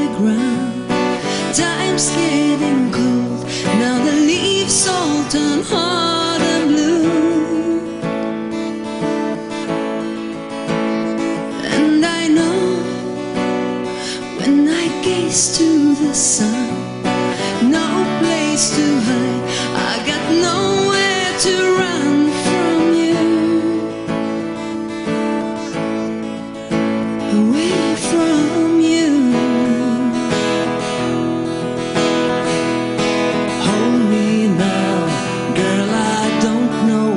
the ground. Time's getting cold, now the leaves all turn hard and blue. And I know when I gaze to the sun, no place to hide, I got nowhere to run from you. Away from you. Hold me now, girl, I don't know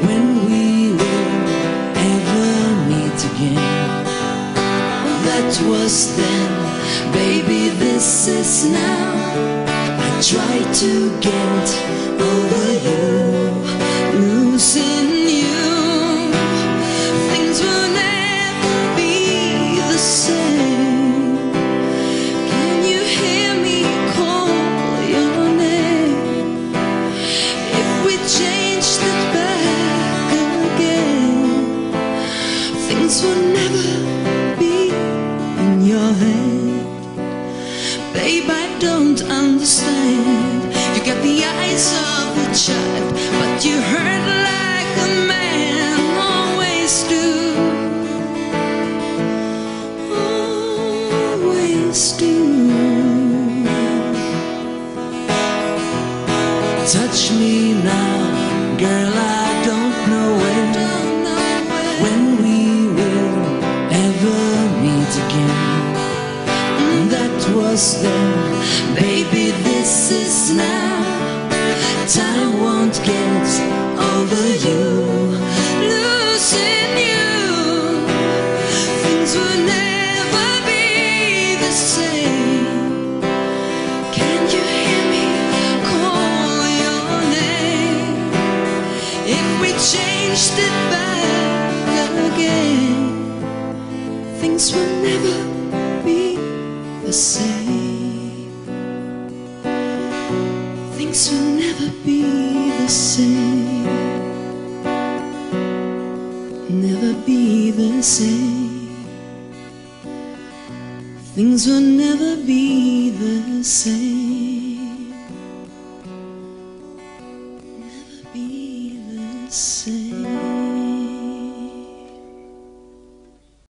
when we will ever meet again. That was then, baby, this is now. I try to get over you, losing you. Things will never be the same. Can you hear me call your name? If we changed it back again, things will never be in your head. Babe, I don't understand. You got the eyes of a child, but you hurt like a man always do. Always do. Touch me now, girl, I don't know when we will ever meet again. That was then, baby, this is now. Time won't get over you, losing you. Things will never be the same. Can you hear me call your name? If we changed it back again, things will never be the same. Things will never be the same. Never be the same. Things will never be the same.